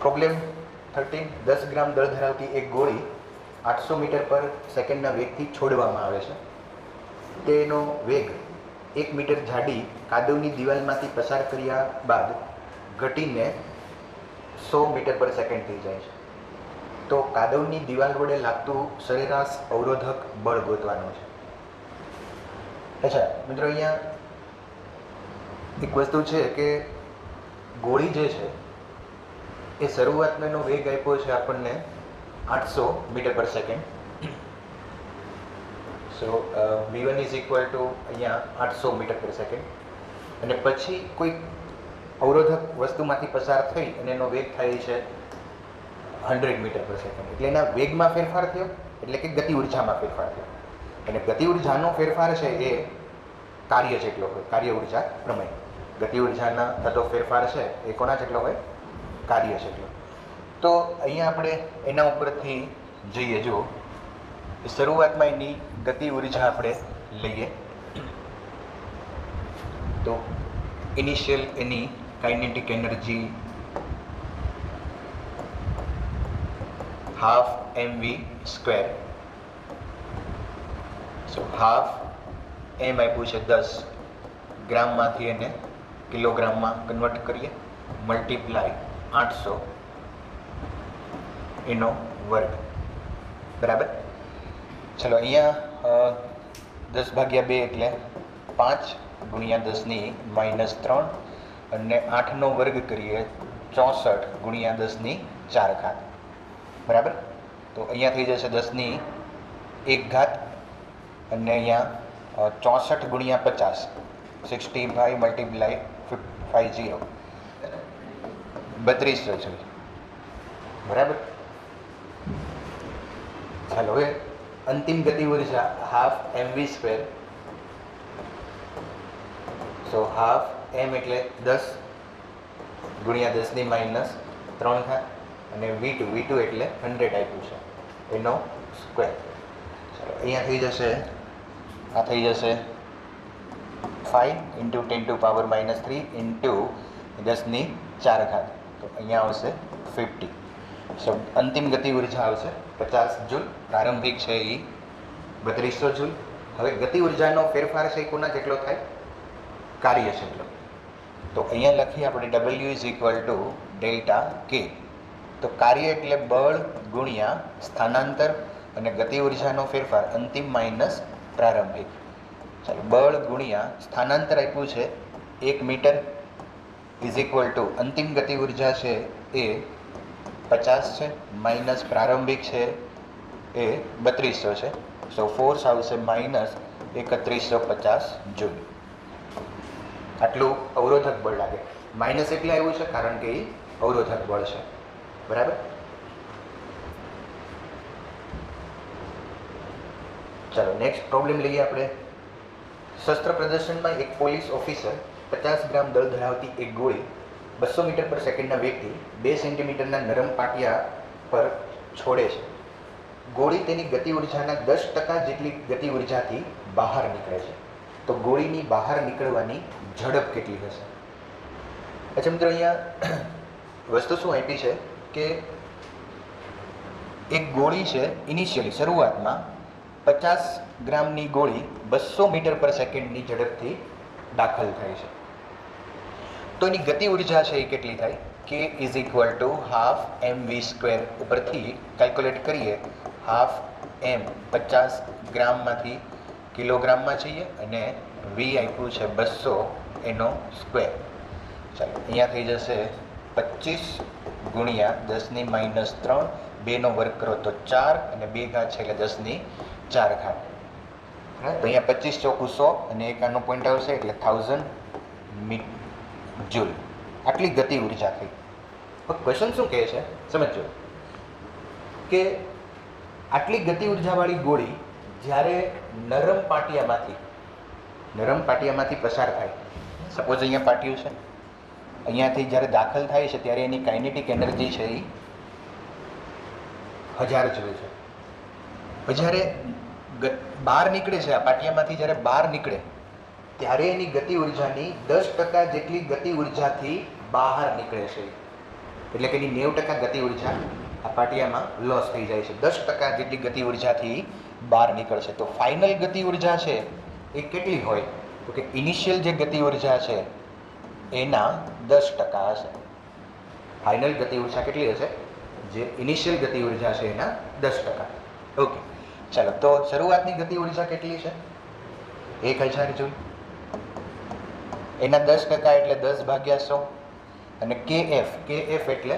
Problem 13, 10 ગ્રામ દળ ધરાવતી એક ગોળી 800 મીટર પર સેકન્ડના વેગથી છોડવામાં આવે છે. તેનો વેગ 1 મીટર જાડી કાદવની દિવાલમાંથી પસાર કર્યા બાદ ઘટીને 100 મીટર પર સેકન્ડ થઈ જાય છે. તો કાદવની દિવાલ વડે લાગતું સરેરાશ અવરોધક બળ ગોતવાનું છે. અચ્છા મિત્રો, અહીંયા એક વસ્તુ છે કે ગોળી જે છે એ શરૂઆતમાં એનો વેગ આપ્યો છે આપણને 800 મીટર પર second. So v1 is equal two અહીંયા 800 મીટર પર સેકન્ડ, અને પછી કોઈ અવરોધક વસ્તુમાંથી પસાર થઈ અને એનો વેગ થાય છે 100 મીટર પર સેકન્ડ. એટલે એના વેગમાં ફેરફાર થયો, એટલે કે ગતિ ઉર્જામાં ફેરફાર થયો. અને ગતિ ઉર્જાનો ફેરફાર છે એ કાર્ય જેટલો હોય, કાર્ય ઉર્જા પ્રમેય. ગતિ ઉર્જાના થતો ફેરફાર છે એ કોના જેટલો હોય? કાર્ય જેટલો. તો અહીંયા આપણે એના ઉપરથી જઈએ. જો શરૂઆતમાં એની ગતિ ઉર્જા આપણે લઈએ તો ઇનિશિયલ એની kinetic energy half mv square. So half M આપ્યું છે 10 ગ્રામમાંથી એને કિલોગ્રામમાં કન્વર્ટ કરીએ, મલ્ટીપ્લાય 800 એનો વર્ગ. બરાબર. ચલો, અહીંયા 10/2 એટલે 5 ગુણ્યા 10⁻³ અને 8નો વર્ગ કરીએ 64 ગુણ્યા 10⁴. બરાબર. તો અહીંયા થઈ જશે 10⁻1 અને અહીંયા 64 ગુણ્યા 50, 65 મલ્ટીપ્લાય 50, 3200 છે. બરાબર. ચાલો, હવે અંતિમ ગતિ ઉર્જા half mv square. So half m એટલે 10 ગુણ્યા 10⁻³ અને v2 એટલે 100 આપ્યું છે એનો સ્ક્વેર. ચાલો, અહીંયા થઈ જશે, આ થઈ જશે 5 × 10⁻³ ઇન્ટુ 10⁴. તો અહીંયા આવશે 50. સો અંતિમ ગતિ ઉર્જા આવશે 50 જૂલ. પ્રારંભિક છે એ 3200 જૂલ. હવે ગતિ ઉર્જાનો ફેરફાર છે એ કોના જેટલો થાય? કાર્ય જેટલો. તો અહીંયા લખીએ આપણે w is equal to delta કે. તો કાર્ય એટલે બળ ગુણ્યા સ્થાનાંતર અને ગતિ ઉર્જાનો ફેરફાર અંતિમ માઇનસ પ્રારંભિક. ચાલો, બળ ગુણ્યા સ્થાનાંતર આપ્યું છે 1 મીટર ઇઝ ઇક્વલ ટુ અંતિમ ગતિ ઉર્જા છે એ 50 છે, માઇનસ પ્રારંભિક છે એ 3200 છે. સો ફોર્સ આવશે -3150 જૂલ. આટલું અવરોધક બળ લાગે. માઇનસ એટલે આવ્યું છે કારણ કે એ અવરોધક બળ છે. બરાબર. ચાલો, નેક્સ્ટ પ્રોબ્લેમ લઈએ આપણે. શસ્ત્ર પ્રદર્શનમાં એક પોલીસ ઓફિસર 50 ગ્રામ દળ ધરાવતી એક ગોળી 200 મીટર પર સેકન્ડના વેગથી 2 સેન્ટીમીટરના નરમ પાટિયા પર છોડે છે. ગોળી તેની ગતિ ઉર્જાના 10% જેટલી ગતિ ઉર્જાથી બહાર નીકળે છે. તો ગોળીની બહાર નીકળવાની ઝડપ કેટલી હશે? અચ્છા મિત્રો, અહીંયા વસ્તુ શું આપી છે કે એક ગોળી છે, ઇનિશિયલી શરૂઆતમાં 50 ગ્રામની ગોળી 200 મીટર પર સેકન્ડની ઝડપથી દાખલ થાય છે. તો એની ગતિ ઉર્જા છે એ કેટલી થાય? કે is equal two half mv square. ઉપરથી કેલ્ક્યુલેટ કરીએ. હાફ m 50 ગ્રામમાંથી કિલોગ્રામમાં જઈએ અને v આપ્યું છે 200 એનો સ્ક્વેર. ચાલો, અહીંયા થઈ જશે 25 ગુણ્યા 10⁻³ 2નો વર્ગ કરો તો 4 અને 2 ઘાત છે એટલે 10⁴. તો અહીંયા 25 ચોકું 100 અને એક આનો પોઈન્ટ આવશે એટલે 1000 જૂલ. આટલી ગતિ ઉર્જા થઈ. ક્વેશ્ચન શું કહે છે સમજો કે આટલી ગતિ ઉર્જાવાળી ગોળી જ્યારે નરમ પાટિયામાંથી પસાર થાય, સપોઝ અહીંયા પાટિયું છે, અહીંયાથી જ્યારે દાખલ થાય છે ત્યારે એની કાઇનેટિક એનર્જી છે એ 1000 જૂલ છે. જ્યારે બહાર નીકળે છે, આ પાટિયામાંથી જ્યારે બહાર નીકળે ત્યારે એની ગતિ ઉર્જાની 10% જેટલી ગતિ ઉર્જાથી બહાર નીકળે છે. એટલે કે એની 90% ગતિ ઉર્જા આ પાટિયામાં લોસ થઈ જાય છે. 10% જેટલી ગતિ ઉર્જાથી બહાર નીકળશે. તો ફાઇનલ ગતિ ઉર્જા છે એ કેટલી હોય? તો કે ઇનિશિયલ જે ગતિ ઉર્જા છે એના 10% હશે. ફાઇનલ ગતિ ઉર્જા કેટલી હશે? જે ઇનિશિયલ ગતિ ઉર્જા છે એના 10%. ઓકે, ચાલો. તો શરૂઆતની ગતિ ઉર્જા કેટલી છે? 1000 જૂલ. એના 10% એટલે 10/100. અને kf એટલે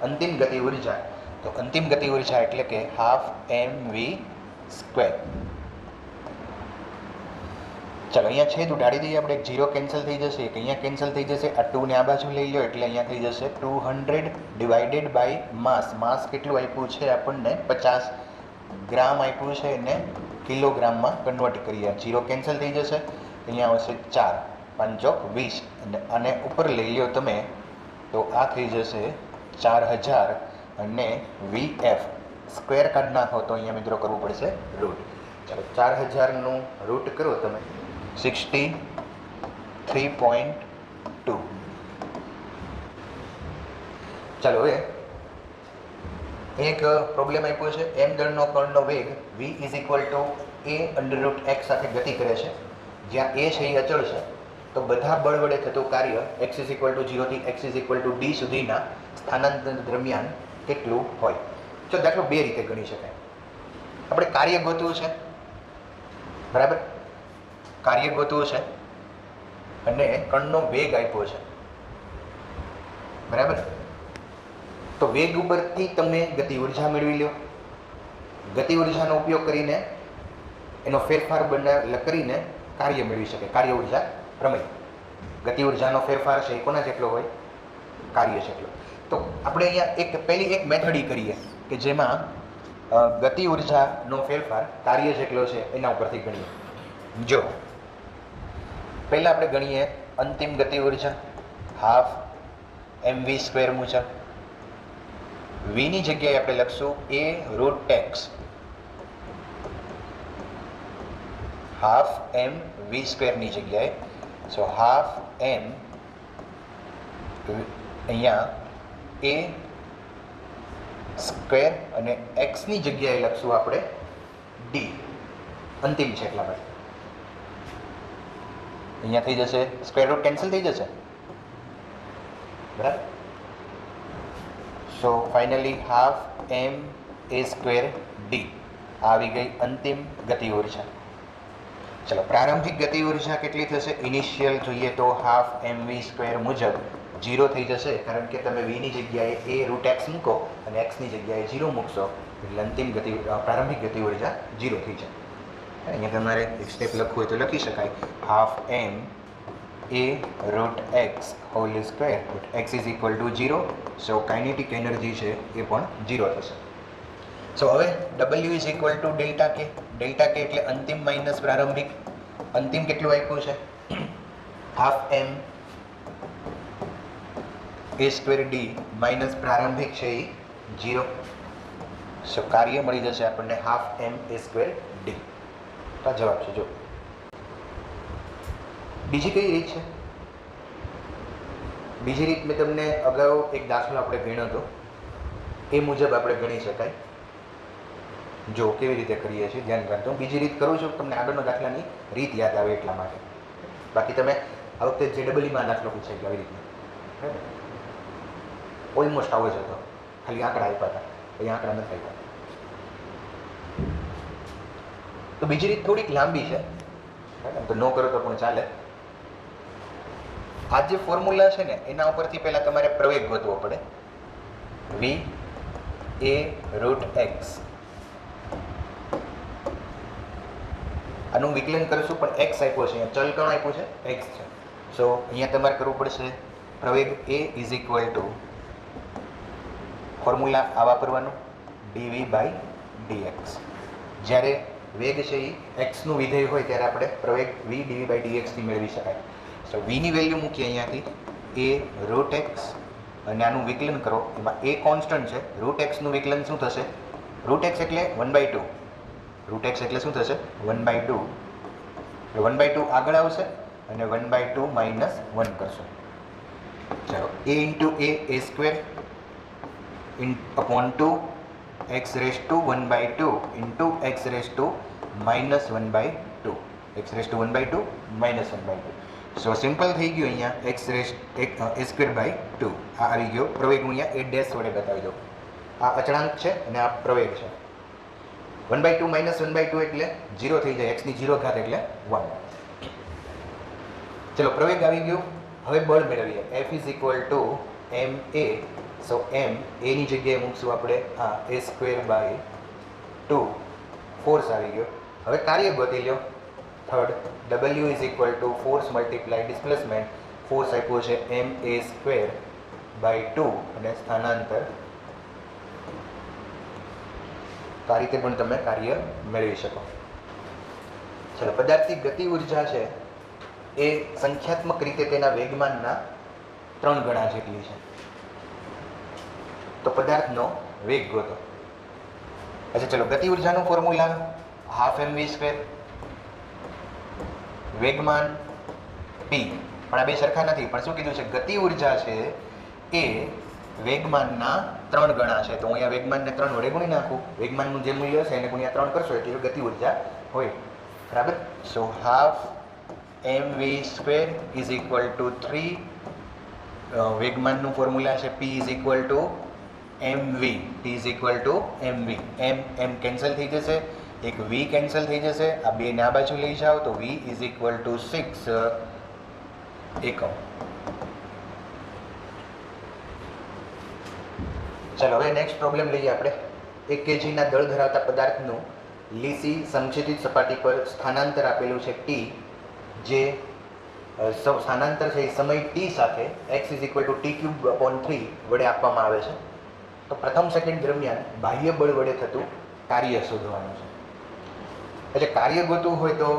અંતિમ ગતિ ઉર્જા. તો અંતિમ ગતિ ઉર્જા એટલે કે હાફ mv². ચાલો, અહીંયા છેદ ઉડાડી દઈએ આપણે. 0 કેન્સલ થઈ જશે, એક અહીંયા કેન્સલ થઈ જશે, આ 2 ને આ બાજુ લઈ લો એટલે અહીંયા થઈ જશે 200 ડિવાઇડેડ બાય માસ. માસ કેટલું આપ્યું છે આપણને? 50 ગ્રામ આપ્યું છે, એને કિલોગ્રામમાં કન્વર્ટ કરીએ. 0 કેન્સલ થઈ જશે, અહીંયા આવશે 4 5 20 અને આને ઉપર લઈ લો તમે તો આ થઈ જશે 4000 અને વીએફ સ્ક્વેર કાઢ નાખો તો અહીંયા મિત્રો કરવું પડશે રૂટ. ચાલો, 4000નું રૂટ કરો તમે 63.2. ચાલો, હવે એક પ્રોબ્લેમ આપ્યો છે. એમ દળનો કણનો વેગ v = a√x સાથે ગતિ કરે છે. જ્યાં a છે એ અચળ છે, તો બધા બળ વડે થતું કાર્ય x = 0 થી x = d સુધીના સ્થાનાંતર દરમિયાન કેટલું હોય? જો દાખલો બે રીતે ગણી શકાય. આપણે કાર્ય ગોતવું છે, બરાબર? કાર્ય ગોતવું છે અને કણનો વેગ આપ્યો છે, બરાબર? તો વેગ ઉપરથી તમે ગતિ ઉર્જા મેળવી લો. ગતિ ઉર્જાનો ઉપયોગ કરીને એનો ફેરફાર કરીને કાર્ય મેળવી શકે. કાર્ય ઉર્જા પ્રમેય. ગતિ ઉર્જાનો ફેરફાર છે એ કોના જેટલો હોય? કાર્ય જેટલો. તો આપણે અહીંયા પહેલી એક મેથડ કરીએ કે જેમાં ગતિ ઉર્જાનો ફેરફાર કાર્ય જેટલો છે એના ઉપરથી ગણીએ. જો પહેલાં આપણે ગણીએ અંતિમ ગતિ ઉર્જા હાફ mv² મુજબ. વીની જગ્યાએ આપણે લખશું a√x, હાફ mv² ની જગ્યાએ. સો હાફ m અહીંયા a² અને x ની જગ્યાએ લખશું આપણે d. અંતિમ છે એટલા માટે અહીંયા થઈ જશે સ્ક્વેર રૂટ કેન્સલ થઈ જશે, બરાબર? સો ફાઇનલી હાફ ma²d આવી ગઈ અંતિમ ગતિ ઉર્જા. ચલો, પ્રારંભિક ગતિ ઉર્જા કેટલી થશે? ઇનિશિયલ જોઈએ તો હાફ mv² મુજબ 0 થઈ જશે, કારણ કે તમે v ની જગ્યાએ a√x મૂકો અને x ની જગ્યાએ 0 મૂકશો એટલે અંતિમ પ્રારંભિક ગતિ ઉર્જા 0 થઈ જાય. અહીંયા તમારે એક સ્ટેપ લખવું હોય તો લખી શકાય હાફ ma√x², x = 0. સો કાઇનેટિક એનર્જી છે એ પણ 0 થશે. સો હવે w = ડેલ્ટા કે. ડેલ્ટા કે એટલે અંતિમ માઇનસ પ્રારંભિક. અંતિમ કેટલું આપ્યું છે? હાફ ma²d માઇનસ પ્રારંભિક છે એ 0. સો કાર્ય મળી જશે આપણને હાફ ma²d. તો જવાબ છે. જો બીજી કઈ રીત છે? બીજી રીત મેં તમને અગાઉ એક દાખલો આપણે ગણ્યો હતો એ મુજબ આપણે ગણી શકાય. જો કેવી રીતે કરીએ છીએ ધ્યાન રાખજો. બીજી રીત કરું છું, તમને આગળનો દાખલાની રીત યાદ આવે એટલા માટે. બાકી તમે આ વખતે JEE દાખલો પૂછાય આવી રીતના, બરાબર? ઓલમોસ્ટ આવો જ હતો, ખાલી આંકડા આપ્યા હતા, અહીં આંકડા નથી આપ્યા. તો બીજી રીત થોડીક લાંબી છે, તો ન કરો તો પણ ચાલે. આ જે ફોર્મ્યુલા છે ને એના ઉપરથી પહેલાં તમારે પ્રવેગ ગોતવો પડે. v a√x. આનું વિકલન કરશું પણ x આપ્યો છે, અહીંયા ચલ કણ આપ્યું છે x છે. સો અહીંયા તમારે કરવું પડશે પ્રવેગ a = ફોર્મ્યુલા આ વાપરવાનું dv/dx. જ્યારે વેગ છે એ એક્સનું વિધેય હોય ત્યારે આપણે પ્રવેગ v dv/dx થી મેળવી શકાય. સો વીની વેલ્યુ મૂકીએ અહીંયાથી a√x અને આનું વિકલન કરો. એમાં a કોન્સ્ટન્ટ છે, √x નું વિકલન શું થશે? √x એટલે 1/2. √x એટલે શું થશે? 1/2. 1/2 આગળ આવશે અને 1/2 - 1 કરશો. ચાલો, a × a² upon 2 X raise to 1/2 into X raise to -1/2 X raise to 1/2 -1/2 so simple થઈ ગયું. અહીંયા એક્સ રેસ a²/2 આ આવી ગયો પ્રવેગ. હું અહીંયા a ડેશ વડે બતાવી દઉં. આ અચળાંક છે અને આ પ્રવેગ છે. 1/2 -1/2 એટલે 0 થઈ જાય. એક્સની 0 ઘાત એટલે 1. ચલો પ્રવેગ આવી ગયો. હવે બળ મેળવીએ. F is equal two ma. So m એની જગ્યાએ મૂકશું આપણે આ a²/2 ફોર્સ આવી ગયો. હવે કાર્ય ગોતી લ્યો. Third W is equal two force multiply displacement. Force આપ્યો છે ma²/2 અને સ્થાનાંતર. આ રીતે પણ તમે કાર્ય મેળવી શકો. ચલો પદાર્થની ગતિ ઉર્જા છે એ સંખ્યાત્મક રીતે તેના વેગમાનના 3 ગણા જેટલી છે. તો પદાર્થનો વેગ ગોતો. અચ્છા ચલો ગતિ ઉર્જાનું ફોર્મ્યુલા 12mv². વેગમાન p. પણ આ બે સરખા નથી. પણ શું કીધું છે? ગતિ ઉર્જા છે એ વેગમાનના 3 ગણા છે. તો હું અહીંયા વેગમાનને 3 વડે ગુણી નાખું. વેગમાનનું જે મૂલ્ય હશે એને ગુણ્યા 3 કરશો એટલે ગતિ ઉર્જા હોય. બરાબર. So 12mv² is equal to 3. વેગમાનનું ફોર્મ્યુલા છે p is equal to mv. p is equal to mv. m cancel થઈ જશે. એક v કેન્સલ થઈ જશે. આ બે ને આ બાજુ લઈ જાઓ તો v ઇઝ ઇક્વલ ટુ 6 એકમ. ચાલો હવે નેક્સ્ટ પ્રોબ્લેમ લઈએ આપણે. 1 kgના દળ ધરાવતા પદાર્થનું લીસી સમક્ષિતિજ સપાટી પર સ્થાનાંતર આપેલું છે t. જે સ્થાનાંતર છે એ સમય t સાથે x is equal two t³/3 વડે આપવામાં આવે છે. તો પ્રથમ સેકન્ડ દરમિયાન બાહ્ય બળ વડે થતું કાર્ય શોધવાનું છે. એટલે કાર્ય ગોતવું હોય તો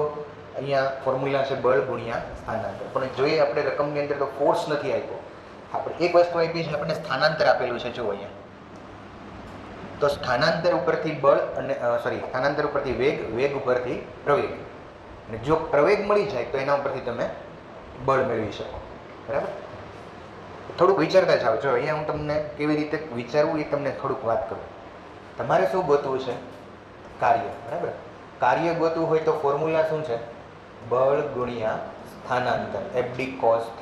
અહીંયા ફોર્મ્યુલા છે બળ ગુણ્યા સ્થાનાંતર. પણ જોઈએ આપણે રકમની અંદર તો ફોર્સ નથી આપ્યો. આપણે એક વસ્તુ આપી છે, આપણને સ્થાનાંતર આપેલું છે. જો અહીંયા તો સ્થાનાંતર ઉપરથી બળ અને સ્થાનાંતર ઉપરથી વેગ, વેગ ઉપરથી પ્રવેગ. અને જો પ્રવેગ મળી જાય તો એના ઉપરથી તમે બળ મેળવી શકો. બરાબર. થોડુંક વિચારતા જાઓ. જો અહીંયા હું તમને કેવી રીતે વિચારવું એ તમને થોડુંક વાત કરું. તમારે શું ગોતવું છે? કાર્ય. બરાબર. કાર્ય ગોતવું હોય તો ફોર્મ્યુલા શું છે? બળ ગુણ્યા સ્થાનાંતર FD cos θ.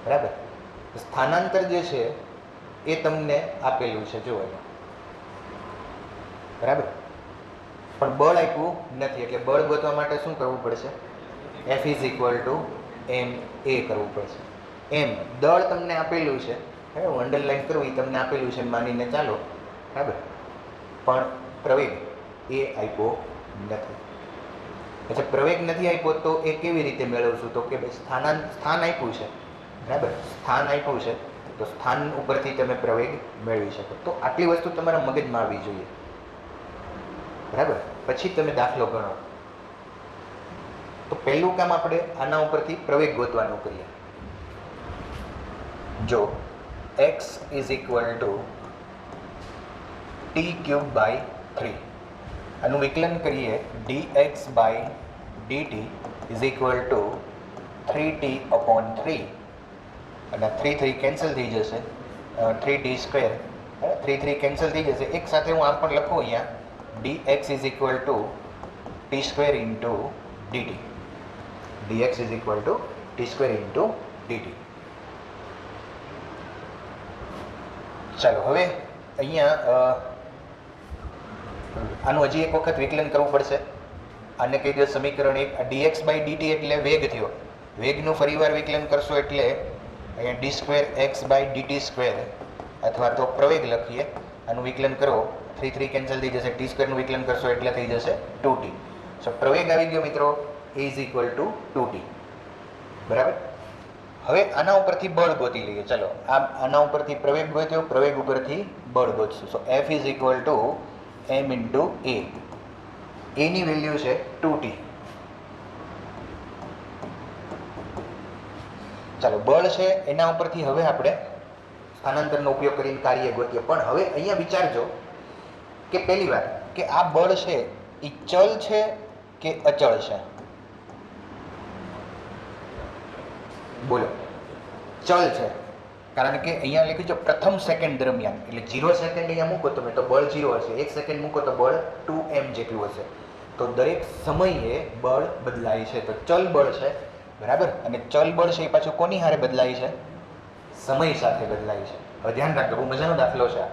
બરાબર. સ્થાનાંતર જે છે એ તમને આપેલું છે. જો બરાબર. પણ બળ આપ્યું નથી. એટલે બળ ગોતવા માટે શું કરવું પડશે? F is equal two ma કરવું પડશે. એમ દળ તમને આપેલું છે. બરાબર. અંડરલાઈન કરવું એ તમને આપેલું છે માનીને ચાલો. બરાબર. પણ પ્રવેગ એ આપ્યો નથી. એટલે પ્રવેગ નથી આપ્યો તો એ કેવી રીતે મેળવશું? તો કે સ્થાન આપ્યું છે. બરાબર. સ્થાન આપ્યું છે તો સ્થાન ઉપરથી તમે પ્રવેગ મેળવી શકો. તો આટલી વસ્તુ તમારા મગજમાં આવવી જોઈએ. બરાબર. પછી તમે દાખલો ગણો. તો પહેલું કામ આપણે આના ઉપરથી પ્રવેગ ગોતવાનું કરીએ. જો x is equal two t³/3 આનું વિકલન કરીએ dx/dt is equal two 3t/3 અને 3 કેન્સલ થઈ જશે. 3t². 3 કેન્સલ થઈ જશે. એક સાથે હું આમ પણ લખું અહીંયા dx is equal two t² into dt. dx is equal two t² into dt. ચાલો હવે અહીંયા આનું હજી એક વખત વિકલન કરવું પડશે. આને કહી દો સમીકરણ 1. dx/dt એટલે વેગ થયો. વેગનું ફરીવાર વિકલન કરશો એટલે અહીંયા d²x/dt² અથવા તો પ્રવેગ લખીએ. આનું વિકલન કરો 3 કેન્સલ થઈ જશે. t² નું વિકલન કરશો એટલે થઈ જશે 2t. સો પ્રવેગ આવી ગયો મિત્રો. a is equal two 2t. બરાબર. હવે આના ઉપરથી બળ ગોતી લઈએ. ચલો આના ઉપરથી પ્રવેગ ગોત્યો. પ્રવેગ ઉપરથી બળ ગોતશું. સો F is equal two m into a. Any value છે 2t. ચાલો બળ છે એના ઉપરથી હવે આપણે સ્થાનાંતરનો ઉપયોગ કરીને કાર્ય ગોતીએ. પણ હવે અહીંયા વિચારજો કે પહેલી વાત કે આ બળ છે એ ચલ છે કે અચળ છે? બોલો. ચલ છે. કારણ કે અહીંયા લખ્યું છે પ્રથમ સેકન્ડ દરમિયાન, એટલે 0 સેકન્ડ અહીંયા મૂકો તમે તો બળ 0 હશે, 1 સેકન્ડ મૂકો તો બળ 2m જેટલું હશે. તો દરેક સમયે બળ બદલાય છે. તો ચલ બળ છે, બરાબર, અને ચલ બળ છે એ પાછું કોની હારે બદલાય છે? સમય સાથે બદલાય છે. હવે ધ્યાન રાખજો, બહુ મજાનો દાખલો છે આ.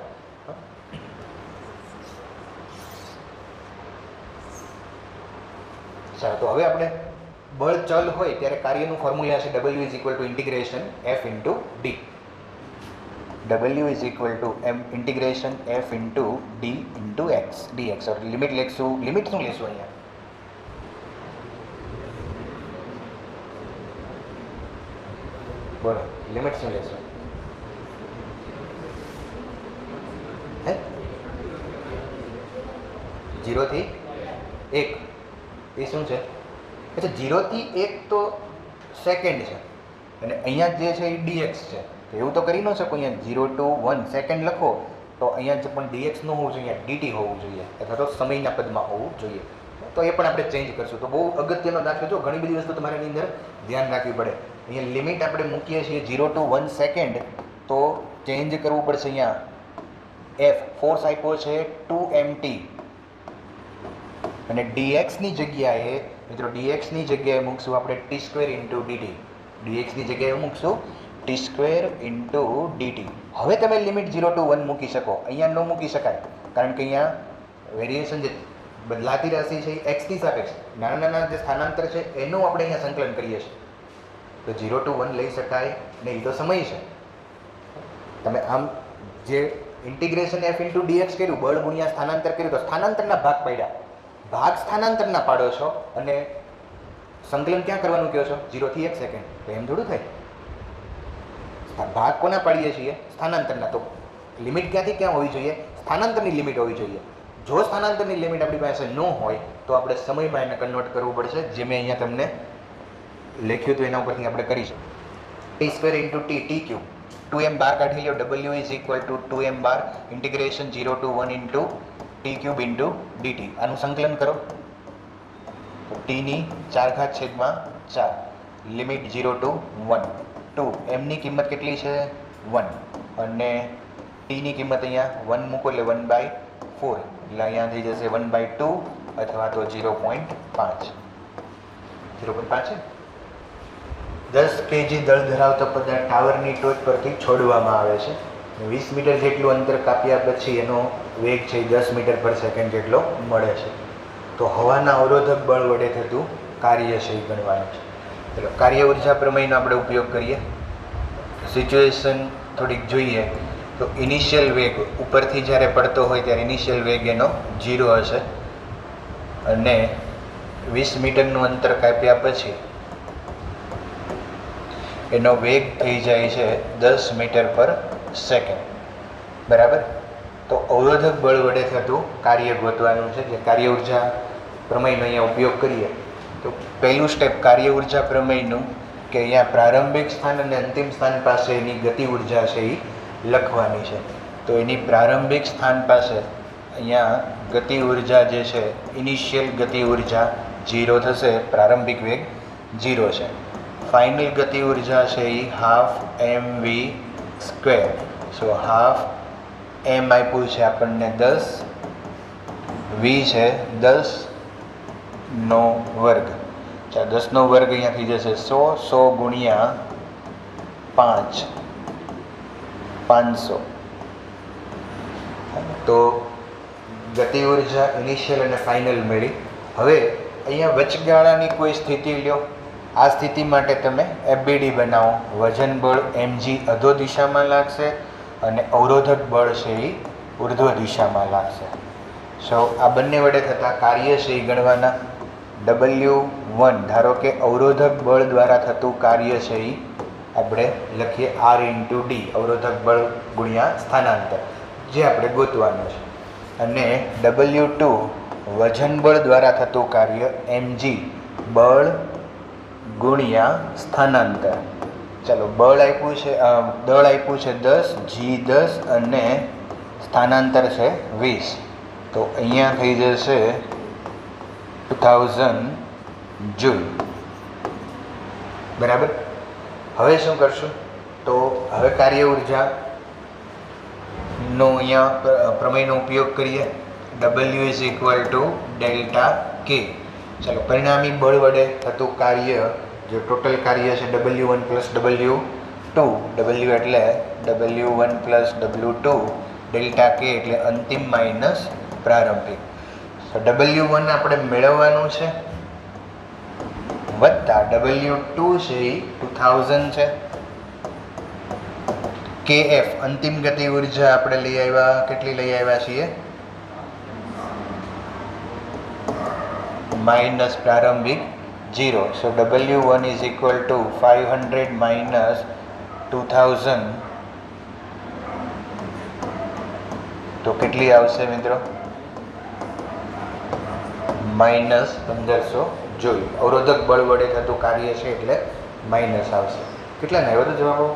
ચાલો, તો હવે આપણે બળ ચલ હોય ત્યારે કાર્યનું ફોર્મ્યુલા છે W integration F into D. W integration F into D into X DX. Limit લેખશું, લિમિટ શું લેશું અહીંયા? બોલો, લિમિટ શું લેશું? હે, 0 થી 1 એ શું છે? એટલે 0 થી 1 તો સેકન્ડ છે અને અહીંયા જે છે એ ડીએક્સ છે. તો એવું તો કરી ન શકો, અહીંયા 0 to 1 સેકન્ડ લખો તો અહીંયા પણ ડીએક્સ ન હોવું જોઈએ, ડીટી હોવું જોઈએ, અથવા તો સમયના પદમાં હોવું જોઈએ. તો એ પણ આપણે ચેન્જ કરશું. તો બહુ અગત્યનો દાખલો જો, ઘણી બધી વસ્તુ તમારે એની અંદર ધ્યાન રાખવી પડે. અહીંયા લિમિટ આપણે મૂકીએ છીએ 0 to 1 સેકન્ડ, તો ચેન્જ કરવું પડશે. અહીંયા એફ ફોર્સ આપ્યો છે 2mt અને ડીએક્સની જગ્યાએ મિત્રો ડીએક્સની જગ્યાએ મૂકશું આપણે t² ઇન્ટુ ડીટી. ડીએક્સની જગ્યાએ મૂકશું t² ઇન્ટુ ડીટી. હવે તમે લિમિટ 0 to 1 મૂકી શકો, અહીંયા ન મૂકી શકાય કારણ કે અહીંયા વેરિએશન જે બદલાતી રાશિ છે એ એક્સની સાપેક્ષ, નાના નાના જે સ્થાનાંતર છે એનું આપણે અહીંયા સંકલન કરીએ છીએ. તો 0 to 1 લઈ શકાય નહીં, તો સમય છે. તમે આમ જે ઇન્ટિગ્રેશન F ઇન્ટુ ડીએક્સ કર્યું, બળ ગુણ્યા સ્થાનાંતર કર્યું, તો સ્થાનાંતરના ભાગ પાડ્યા, ભાગ સ્થાનાંતરના પાડો છો અને સંકલન ક્યાં કરવાનું કહો છો? 0 થી 1 સેકન્ડ. તો એમ થોડું થાય. ભાગ કોના પાડીએ છીએ? સ્થાનાંતરના. તો લિમિટ ક્યાંથી ક્યાં હોવી જોઈએ? સ્થાનાંતરની લિમિટ હોવી જોઈએ. જો સ્થાનાંતરની લિમિટ આપણી પાસે ન હોય તો આપણે સમયમાં એને કન્વર્ટ કરવું પડશે, જે મેં અહીંયા તમને લખ્યું હતું એના ઉપરથી આપણે કરીશું. t² into T cube, 2m બાર કાઢી લો. W = 2m bar integration 0 to 1 into T cube into DT. આનું સંકલન કરો તો ટીની 4/4 લિમિટ 0 to 1. 2 એમની કિંમત કેટલી છે? 1 અને ટીની કિંમત અહીંયા 1 મૂકો એટલે 1/4, એટલે અહીંયા થઈ જશે 1/2 અથવા તો 0.5. 0.5 છે. 10 kg દળ ધરાવતો પદાર્થ ટાવરની ટોચ પરથી છોડવામાં આવે છે. 20 મીટર જેટલું અંતર કાપ્યા પછી એનો વેગ છે 10 મીટર પર સેકન્ડ જેટલો મળે છે. તો હવાના અવરોધક બળ વડે થતું કાર્ય છે એ ગણવાનું છે. ચલો, કાર્ય ઉર્જા પ્રમેયનો આપણે ઉપયોગ કરીએ. સિચ્યુએશન થોડીક જોઈએ તો ઇનિશિયલ વેગ ઉપરથી જ્યારે પડતો હોય ત્યારે ઇનિશિયલ વેગ એનો 0 હશે અને 20 મીટરનું અંતર કાપ્યા પછી એનો વેગ થઈ જાય છે 10 મીટર પર સેકન્ડ, બરાબર. તો અવરોધક બળ વડે થતું કાર્ય ગોતવાનું છે. જે કાર્ય ઉર્જા પ્રમેયનો અહીંયા ઉપયોગ કરીએ તો પહેલું સ્ટેપ કાર્ય ઉર્જા પ્રમેયનું કે અહીંયા પ્રારંભિક સ્થાન અને અંતિમ સ્થાન પાસે એની ગતિ ઉર્જા છે એ લખવાની છે. તો એની પ્રારંભિક સ્થાન પાસે અહીંયા ગતિ ઉર્જા જે છે, ઇનિશિયલ ગતિ ઉર્જા 0 થશે, પ્રારંભિક વેગ 0 છે. ફાઇનલ ગતિ ઉર્જા છે એ 12mv². સો 12m આપ્યું છે આપણને 10, v છે 10 નો વર્ગ. 10 નો વર્ગ અહીંયા થઈ જશે 100 ગુણ્યા 5 500. તો ગતિ ઉર્જા ઇનિશિયલ અને ફાઇનલ મળી. હવે અહીંયા વચગાળાની કોઈ સ્થિતિ લ્યો. આ સ્થિતિ માટે તમે FBD બનાવો. વજન બળ mg અધો દિશામાં લાગશે અને અવરોધક બળ છે એ ઉર્ધ્વ દિશામાં લાગશે. સો આ બંને વડે થતા કાર્ય છે એ ગણવાના. W1 ધારો કે અવરોધક બળ દ્વારા થતું કાર્ય છે એ આપણે લખીએ R ઇન્ટુ ડી, અવરોધક બળ ગુણ્યા સ્થાનાંતર, જે આપણે ગોતવાનું છે. અને W2 વજન બળ દ્વારા થતું કાર્ય mg, બળ ગુણ્યા સ્થાનાંતર. ચાલો, બળ આપ્યું છે, દળ આપ્યું છે 10, g 10 અને સ્થાનાંતર છે 20. તો અહીંયા થઈ જશે 2000 જૂલ, બરાબર. હવે શું કરશું? તો તો હવે કાર્ય ઉર્જાનો અહીંયા પ્રમેયનો ઉપયોગ કરીએ. W is equal to delta કે. ચાલો, પરિણામી બળ વડે થતું કાર્ય, જે ટોટલ કાર્ય છે W1 પ્લસ W2, W એટલે W1 પ્લસ W2, ડેલ્ટા કે એટલે અંતિમ માઇનસ પ્રારંભિક. W1 આપણે મેળવવાનું છે, વત્તા W2 છે એ 2000 છે. KF અંતિમ ગતિ ઉર્જા આપણે લઈ આવ્યા, કેટલી લઈ આવ્યા છીએ? માઇનસ પ્રારંભિક 0. સો W1 is equal two 500 minus 2000. તો કેટલી આવશે મિત્રો? માઇનસ 1500 જોયું. અવરોધક બળ વડે થતું કાર્ય છે એટલે માઇનસ આવશે. કેટલા ને આવ્યો તો જવાબો?